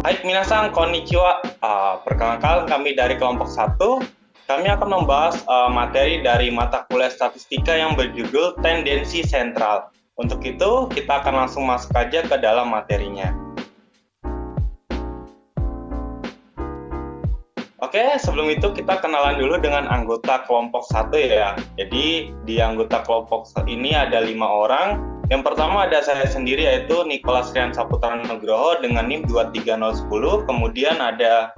Hai minasan, konnichiwa. Perkenalkan kami dari kelompok 1. Kami akan membahas materi dari mata kuliah statistika yang berjudul Tendensi Sentral. Untuk itu, kita akan langsung masuk aja ke dalam materinya. Oke, sebelum itu kita kenalan dulu dengan anggota kelompok 1 ya. Jadi di anggota kelompok ini ada 5 orang. Yang pertama ada saya sendiri yaitu Nicholas Rian Saputra Nugroho dengan NIM 23010. Kemudian ada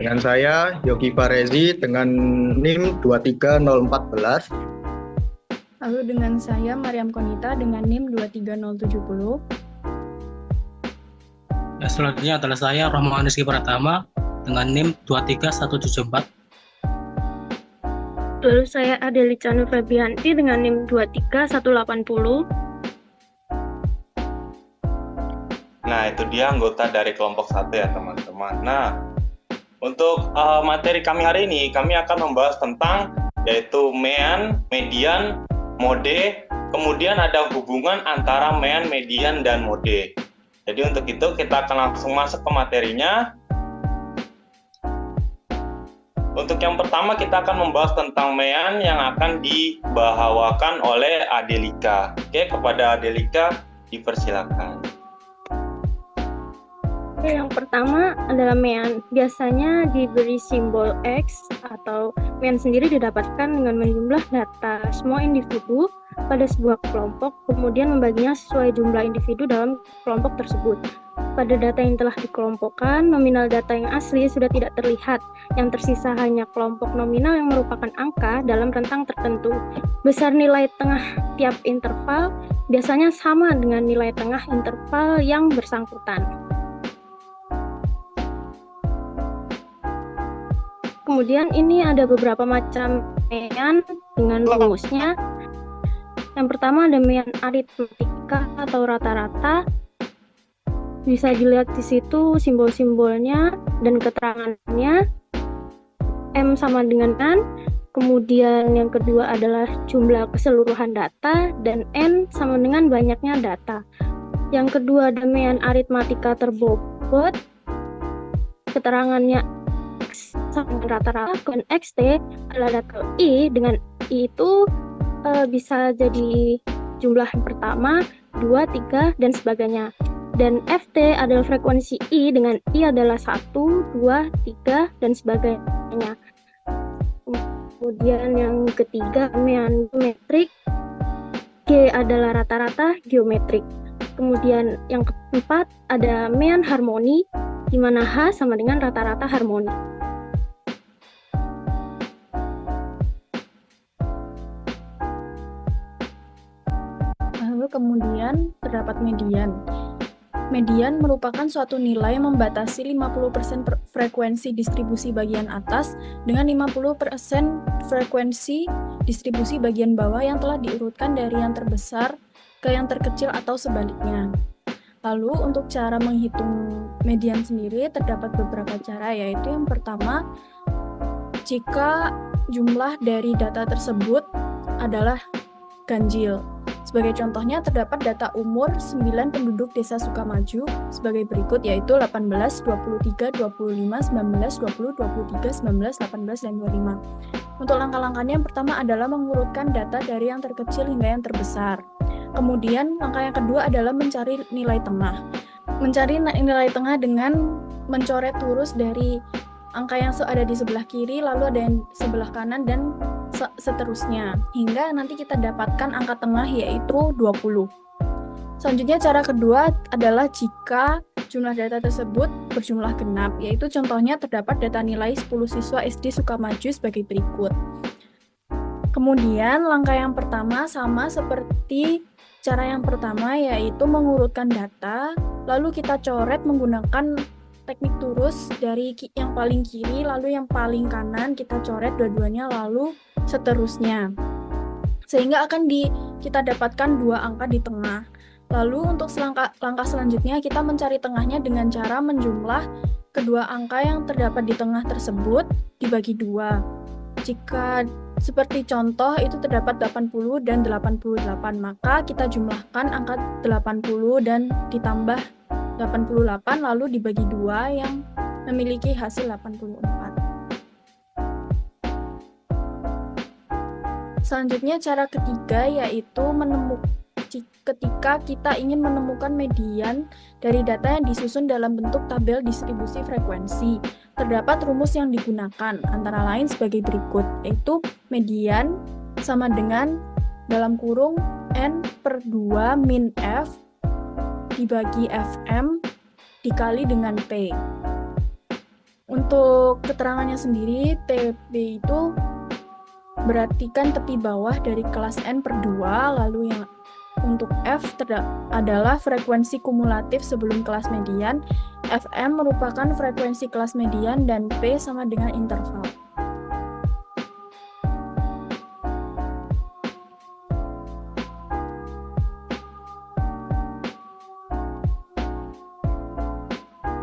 dengan saya Yogi Farezi dengan NIM 23014. Lalu dengan saya Mariam Konita dengan NIM 23070. Selanjutnya adalah saya Rohman Rizky Pratama dengan NIM 23174. Lalu saya Adelica Nur Febianti dengan NIM 23180. Nah, itu dia anggota dari kelompok 1 ya, teman-teman. Nah, untuk materi kami hari ini, kami akan membahas tentang yaitu mean, median, mode, kemudian ada hubungan antara mean, median, dan mode. Jadi untuk itu kita akan langsung masuk ke materinya. Untuk yang pertama kita akan membahas tentang mean yang akan dibahawakan oleh Adelica. Oke, kepada Adelica dipersilakan. Yang pertama adalah mean. Biasanya diberi simbol X atau mean sendiri didapatkan dengan menjumlah data semua individu pada sebuah kelompok, kemudian membaginya sesuai jumlah individu dalam kelompok tersebut. Pada data yang telah dikelompokkan, nominal data yang asli sudah tidak terlihat. Yang tersisa hanya kelompok nominal yang merupakan angka dalam rentang tertentu. Besar nilai tengah tiap interval biasanya sama dengan nilai tengah interval yang bersangkutan. Kemudian ini ada beberapa macam mean dengan rumusnya. Yang pertama ada mean aritmatika atau rata-rata. Bisa dilihat di situ simbol-simbolnya dan keterangannya. M sama dengan N. Kemudian yang kedua adalah jumlah keseluruhan data dan N sama dengan banyaknya data. Yang kedua ada mean aritmatika terbobot. Keterangannya X sama dengan rata-rata, dan XT adalah data I, dengan I itu bisa jadi jumlah yang pertama, 2, 3, dan sebagainya. Dan FT adalah frekuensi I, dengan I adalah 1, 2, 3, dan sebagainya. Kemudian yang ketiga, mean geometrik. G adalah rata-rata geometrik. Kemudian yang keempat ada mean harmoni, di mana H sama dengan rata-rata harmoni. Lalu kemudian terdapat median. Median merupakan suatu nilai yang membatasi 50% frekuensi distribusi bagian atas dengan 50% frekuensi distribusi bagian bawah yang telah diurutkan dari yang terbesar ke yang terkecil atau sebaliknya. Lalu untuk cara menghitung median sendiri terdapat beberapa cara, yaitu yang pertama, jika jumlah dari data tersebut adalah ganjil. Sebagai contohnya terdapat data umur 9 penduduk desa Sukamaju sebagai berikut, yaitu 18, 23, 25, 19, 20, 23, 19, 18, dan 25. Untuk langkah-langkahnya yang pertama adalah mengurutkan data dari yang terkecil hingga yang terbesar. Kemudian langkah yang kedua adalah mencari nilai tengah. Mencari nilai tengah dengan mencoret lurus dari angka yang ada di sebelah kiri, lalu ada yang sebelah kanan, dan seterusnya, hingga nanti kita dapatkan angka tengah yaitu 20. Selanjutnya cara kedua adalah jika jumlah data tersebut berjumlah genap, yaitu contohnya terdapat data nilai 10 siswa SD Sukamaju sebagai berikut. Kemudian langkah yang pertama sama seperti cara yang pertama, yaitu mengurutkan data, lalu kita coret menggunakan teknik turus dari yang paling kiri lalu yang paling kanan, kita coret dua-duanya lalu seterusnya, sehingga akan kita dapatkan dua angka di tengah. Lalu untuk langkah selanjutnya kita mencari tengahnya dengan cara menjumlah kedua angka yang terdapat di tengah tersebut dibagi dua. Jika seperti contoh itu terdapat 80 dan 88, maka kita jumlahkan angka 80 dan ditambah 88 lalu dibagi 2 yang memiliki hasil 84. Selanjutnya cara ketiga yaitu ketika kita ingin menemukan median dari data yang disusun dalam bentuk tabel distribusi frekuensi. Terdapat rumus yang digunakan antara lain sebagai berikut, yaitu median sama dengan dalam kurung N/2 min F dibagi Fm dikali dengan P. Untuk keterangannya sendiri, TB itu berartikan tepi bawah dari kelas N/2, lalu yang untuk F adalah frekuensi kumulatif sebelum kelas median, Fm merupakan frekuensi kelas median, dan P sama dengan interval.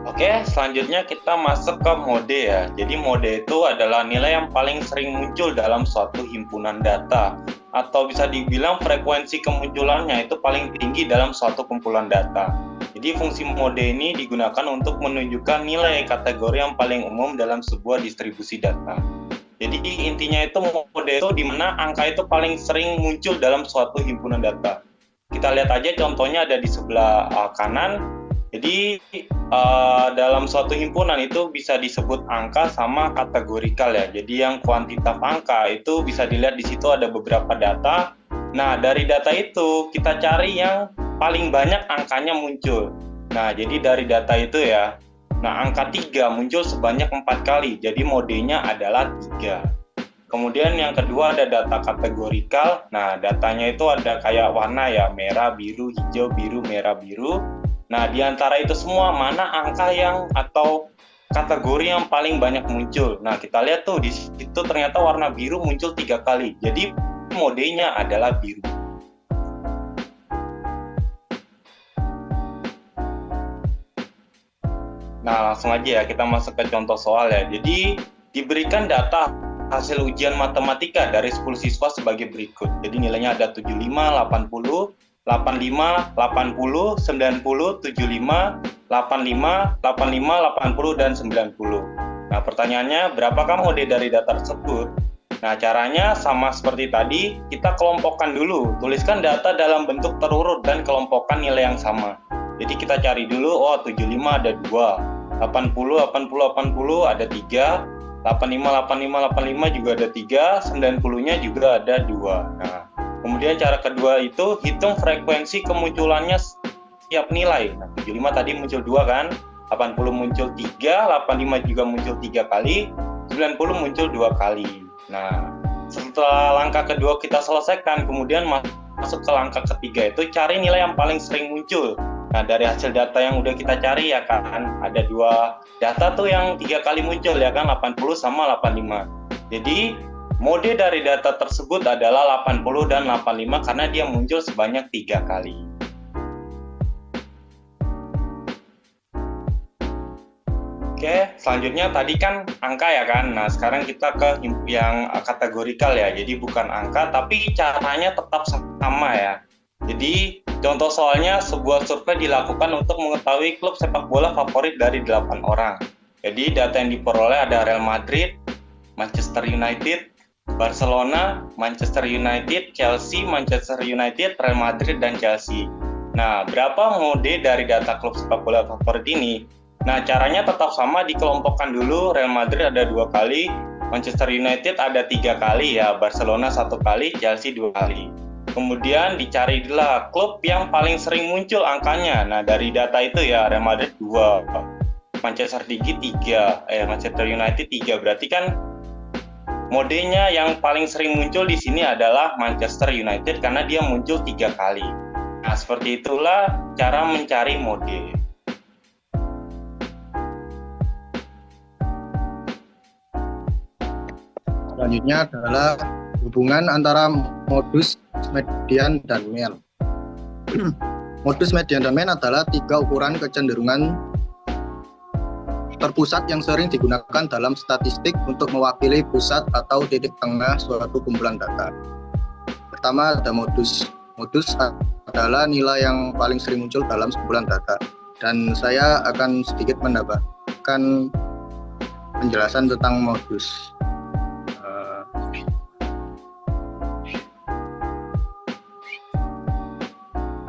Oke, selanjutnya kita masuk ke mode ya. Jadi mode itu adalah nilai yang paling sering muncul dalam suatu himpunan data, atau bisa dibilang frekuensi kemunculannya itu paling tinggi dalam suatu kumpulan data. Jadi fungsi mode ini digunakan untuk menunjukkan nilai kategori yang paling umum dalam sebuah distribusi data. Jadi intinya itu mode itu di mana angka itu paling sering muncul dalam suatu himpunan data. Kita lihat aja contohnya ada di sebelah kanan. Jadi dalam suatu himpunan itu bisa disebut angka sama kategorikal ya. Jadi yang kuantitatif angka itu bisa dilihat di situ ada beberapa data. Nah, dari data itu kita cari yang paling banyak angkanya muncul. Nah, jadi dari data itu ya. Nah, angka 3 muncul sebanyak 4 kali. Jadi modenya adalah 3. Kemudian yang kedua ada data kategorikal. Nah, datanya itu ada kayak warna ya, merah, biru, hijau, biru, merah, biru. Nah, di antara itu semua, mana angka yang atau kategori yang paling banyak muncul? Nah, kita lihat tuh, di situ ternyata warna biru muncul 3 kali. Jadi, modenya adalah biru. Nah, langsung aja ya, kita masuk ke contoh soal ya. Jadi, diberikan data hasil ujian matematika dari 10 siswa sebagai berikut. Jadi, nilainya ada 75, 80, 85, 80, 90, 75, 85, 85, 80, dan 90. Nah, pertanyaannya, berapakah mode dari data tersebut? Nah, caranya sama seperti tadi, kita kelompokkan dulu. Tuliskan data dalam bentuk terurut dan kelompokkan nilai yang sama. Jadi kita cari dulu, 75 ada 2, 80, 80, 80 ada 3, 85, 85, 85 juga ada 3, 90-nya juga ada 2. Nah, kemudian cara kedua itu hitung frekuensi kemunculannya setiap nilai. Nah, 75 tadi muncul 2 kan, 80 muncul 3, 85 juga muncul 3 kali, 90 muncul 2 kali. Nah, setelah langkah kedua kita selesaikan, kemudian masuk ke langkah ketiga itu cari nilai yang paling sering muncul. Nah, dari hasil data yang udah kita cari ya kan, ada 2 data tuh yang 3 kali muncul ya kan, 80 sama 85. Jadi, mode dari data tersebut adalah 80 dan 85 karena dia muncul sebanyak 3 kali. Oke, selanjutnya tadi kan angka ya kan. Nah, sekarang kita ke yang kategorikal ya. Jadi bukan angka, tapi caranya tetap sama ya. Jadi, contoh soalnya sebuah survei dilakukan untuk mengetahui klub sepak bola favorit dari 8 orang. Jadi, data yang diperoleh ada Real Madrid, Manchester United, Barcelona, Manchester United, Chelsea, Manchester United, Real Madrid, dan Chelsea. Nah, berapa mode dari data klub sepak bola favorit ini? Nah, caranya tetap sama, dikelompokkan dulu. Real Madrid ada 2 kali, Manchester United ada 3 kali ya, Barcelona 1 kali, Chelsea 2 kali. Kemudian dicarilah klub yang paling sering muncul angkanya. Nah, dari data itu ya, Real Madrid 2, Manchester United 3. Berarti kan modenya yang paling sering muncul di sini adalah Manchester United karena dia muncul 3 kali. Nah, seperti itulah cara mencari mode. Selanjutnya adalah hubungan antara modus, median, dan mean. Modus, median, dan mean adalah 3 ukuran kecenderungan terpusat yang sering digunakan dalam statistik untuk mewakili pusat atau titik tengah suatu kumpulan data. Pertama ada modus. Modus adalah nilai yang paling sering muncul dalam sekumpulan data. dan saya akan sedikit menambahkan penjelasan tentang modus.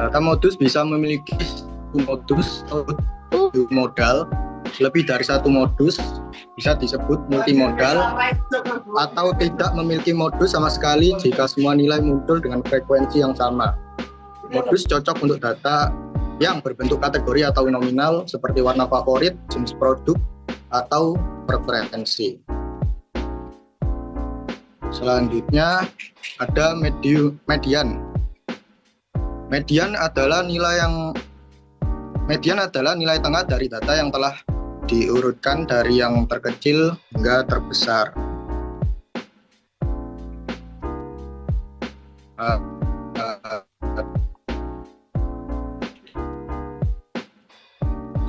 Data modus bisa memiliki modus atau modal, lebih dari satu modus bisa disebut multimodal, atau tidak memiliki modus sama sekali jika semua nilai muncul dengan frekuensi yang sama. Modus cocok untuk data yang berbentuk kategori atau nominal seperti warna favorit, jenis produk, atau preferensi. Selanjutnya ada median. Median adalah nilai tengah dari data yang telah diurutkan dari yang terkecil hingga terbesar.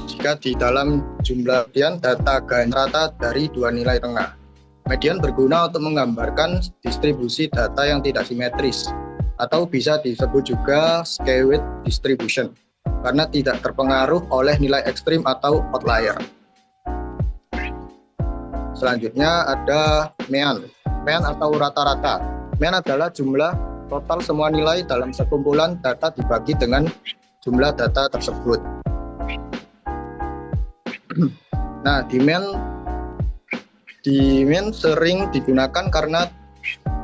Jika di dalam jumlah median data rata dari dua nilai tengah. Median berguna untuk menggambarkan distribusi data yang tidak simetris, atau bisa disebut juga skewed distribution, karena tidak terpengaruh oleh nilai ekstrim atau outlier. Selanjutnya ada mean. Mean atau rata-rata. Mean adalah jumlah total semua nilai dalam sekumpulan data dibagi dengan jumlah data tersebut. Nah, di mean sering digunakan karena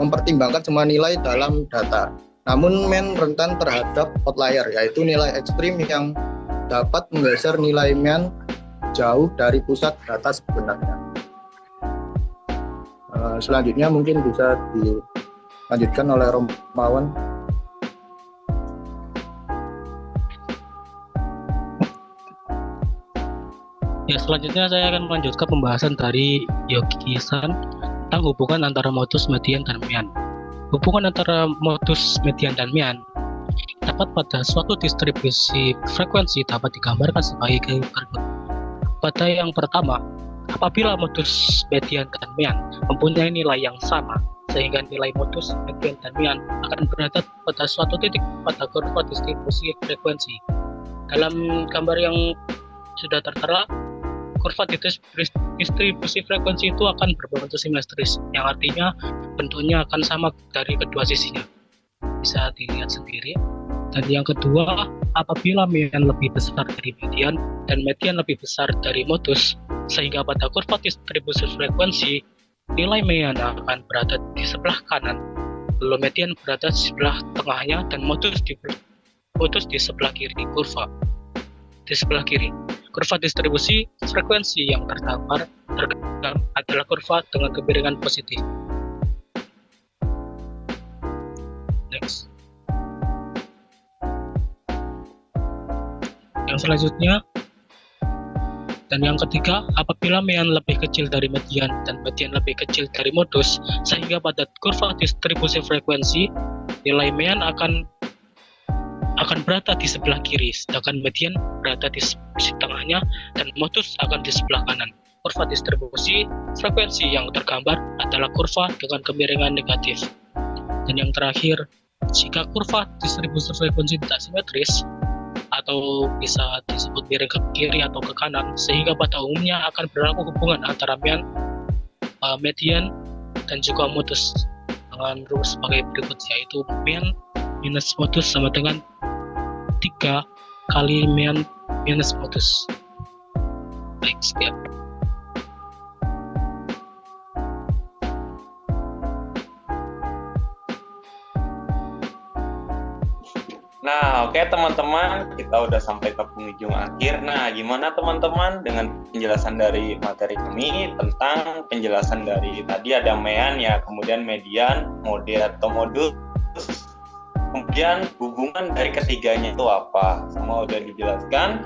mempertimbangkan semua nilai dalam data. Namun mean rentan terhadap outlier, yaitu nilai ekstrim yang dapat menggeser nilai mean jauh dari pusat data sebenarnya. Selanjutnya mungkin bisa dilanjutkan oleh Romawan. Ya, selanjutnya saya akan melanjutkan pembahasan dari Yogi-san tentang hubungan antara modus, median, dan mean. Hubungan antara modus, median, dan mean dapat pada suatu distribusi frekuensi dapat digambarkan sebagai berikut. Pada yang pertama, apabila modus, median, dan mean mempunyai nilai yang sama, sehingga nilai modus, median, dan mean akan berada pada suatu titik pada kurva distribusi frekuensi. Dalam gambar yang sudah tertera, kurva distribusi frekuensi itu akan berbentuk simetris, yang artinya bentuknya akan sama dari kedua sisinya. Bisa dilihat sendiri. Dan yang kedua, apabila mean lebih besar dari median dan median lebih besar dari modus, sehingga pada kurva distribusi frekuensi nilai mean akan berada di sebelah kanan, lalu median berada di sebelah tengahnya, dan modus di sebelah kiri kurva. Di sebelah kiri, kurva distribusi frekuensi yang tergambar adalah kurva dengan kemiringan positif. Next. Yang selanjutnya dan yang ketiga, apabila mean lebih kecil dari median dan median lebih kecil dari modus, sehingga pada kurva distribusi frekuensi nilai mean akan berada di sebelah kiri, sedangkan median berada di sisi tengahnya, dan modus akan di sebelah kanan. Kurva distribusi frekuensi yang tergambar adalah kurva dengan kemiringan negatif. Dan yang terakhir, jika kurva distribusi frekuensi tidak simetris, atau bisa disebut miring ke kiri atau ke kanan, sehingga pada umumnya akan berlaku hubungan antara mean, median, dan juga modus dengan rumus sebagai berikut, yaitu mean minus modus sama dengan 3 kali mean minus modus. Baik, sekian. Nah, oke teman-teman, kita udah sampai ke penghujung akhir. Nah, gimana teman-teman dengan penjelasan dari materi kami tentang penjelasan dari tadi ada mean ya, kemudian median, mode atau modus, kemudian hubungan dari ketiganya itu apa? Semua udah dijelaskan.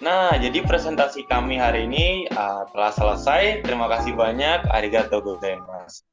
Nah, jadi presentasi kami hari ini telah selesai. Terima kasih banyak. Arigatou gozaimasu.